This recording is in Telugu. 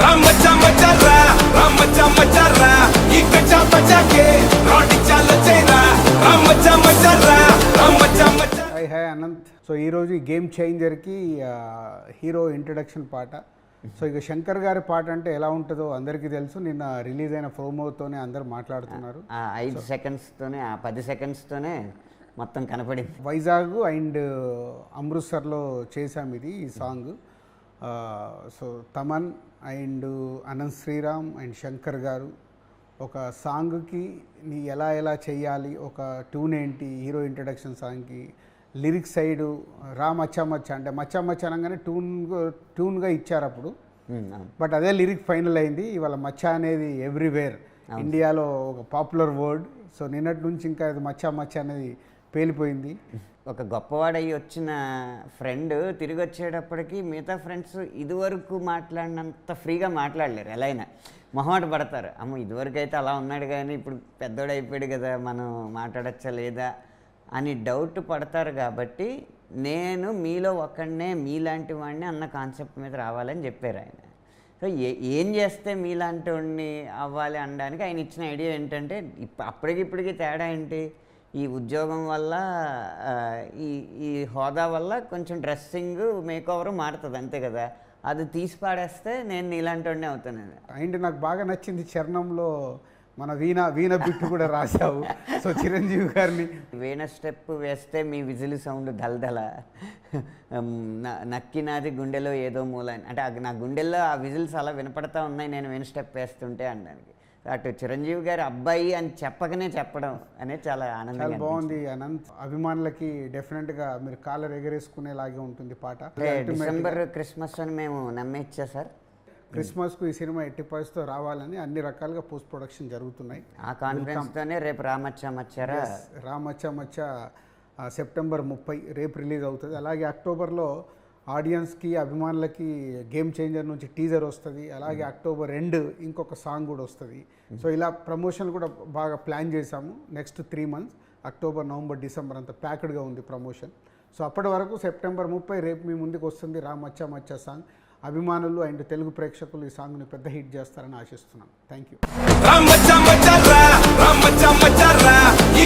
రామచ్చా మచ్చర్రా రామచ్చా మచ్చర్రా ఈ కచ్చా పచ్చాకే రాడి చాల చేరా రామచ్చా మచ్చర్రా రామచ్చా మచ్చ హాయ్ అనంత్. సో ఈరోజు ఈ గేమ్ చేంజర్కి హీరో ఇంట్రడక్షన్ పాట. సో ఇక శంకర్ గారి పాట అంటే ఎలా ఉంటుందో అందరికీ తెలుసు. నిన్న రిలీజ్ అయిన ప్రోమోతోనే అందరు మాట్లాడుతున్నారు. 5 సెకండ్స్తోనే 10 సెకండ్స్తోనే మొత్తం కనపడింది. వైజాగ్ అండ్ అమృత్సర్లో చేశాం ఈ song. So Thaman and Anant Sriram and Shankar గారు ఒక సాంగ్కి ఎలా చేయాలి, ఒక ట్యూన్ ఏంటి, హీరో ఇంట్రడక్షన్ సాంగ్కి లిరిక్స్ సైడు మచ్చా మచ్చా అంటే మచ్చా మచ్చా అనగానే ట్యూన్గా ఇచ్చారు అప్పుడు. బట్ అదే లిరిక్ ఫైనల్ అయింది. ఇవాళ మచ్చా అనేది ఎవ్రీవేర్, ఇండియాలో ఒక పాపులర్ వర్డ్. సో నిన్నటి నుంచి ఇంకా అది మచ్చా మచ్చా అనేది పేలిపోయింది. ఒక గొప్పవాడయ్యి వచ్చిన ఫ్రెండ్ తిరిగి వచ్చేటప్పటికి మిగతా ఫ్రెండ్స్ ఇదివరకు మాట్లాడినంత ఫ్రీగా మాట్లాడలేరు. ఎలా అయినా మొహమాట పడతారు. అమ్మ ఇదివరకు అయితే అలా ఉన్నాడు కానీ ఇప్పుడు పెద్దోడు అయిపోయాడు కదా, మనం మాట్లాడచ్చా లేదా అని డౌట్ పడతారు. కాబట్టి నేను మీలో ఒకడినే మీలాంటి వాడిని అన్న కాన్సెప్ట్ మీద రావాలని చెప్పారు ఆయన. సో ఏం చేస్తే మీలాంటి వాడిని అవ్వాలి అనడానికి ఆయన ఇచ్చిన ఐడియా ఏంటంటే అప్పటికిప్పటికి తేడా ఏంటి, ఈ ఉద్యోగం వల్ల ఈ హోదా వల్ల కొంచెం డ్రెస్సింగ్ మేకోవర్ మారుతుంది అంతే కదా, అది తీసి పాడేస్తే నేను ఇలాంటి వాడిని అవుతాను. అండ్ నాకు బాగా నచ్చింది చరణంలో మన వీణ బిట్టు కూడా రాశావు. సో చిరంజీవి గారిని వీణ స్టెప్ వేస్తే మీ విజిల్ సౌండ్ దలదల నక్కినాది గుండెలో ఏదో మూల అంటే నా గుండెల్లో ఆ విజిల్స్ అలా వినపడతా ఉన్నాయి నేను వీణ స్టెప్ వేస్తుంటే అనడానికి. అటు చిరంజీవి గారి అబ్బాయి అని చెప్పకనే చెప్పడం అనేది చాలా ఆనందంగా బాగుంది. అనంత్ అభిమానులకి డెఫినెట్గా మీరు కాలర్ ఎగరేసుకునేలాగే ఉంటుంది పాట. డిసెంబర్ క్రిస్మస్ అని మేము నమ్మేచ్చా సార్. క్రిస్మస్కు ఈ సినిమా ఎట్టి పరిస్థితితో రావాలని అన్ని రకాలుగా పోస్ట్ ప్రొడక్షన్ జరుగుతున్నాయి. ఆ కాన్ఫిడెన్స్తోనే రేపు రామచ్చా మచ్చా సెప్టెంబర్ 30 రేపు రిలీజ్ అవుతుంది. అలాగే అక్టోబర్లో ఆడియన్స్కి అభిమానులకి గేమ్ చేంజర్ నుంచి టీజర్ వస్తుంది. అలాగే అక్టోబర్ 2 ఇంకొక సాంగ్ కూడా వస్తుంది. సో ఇలా ప్రమోషన్ కూడా బాగా ప్లాన్ చేశాము. Next 3 months October, November, December అంతా ప్యాక్డ్గా ఉంది ప్రమోషన్. సో అప్పటి వరకు సెప్టెంబర్ 30 రేపు మీ ముందుకు వస్తుంది రామచ్చా సాంగ్. అభిమానులు అండ్ తెలుగు ప్రేక్షకులు ఈ సాంగ్ని పెద్ద హిట్ చేస్తారని ఆశిస్తున్నాను. Thank you.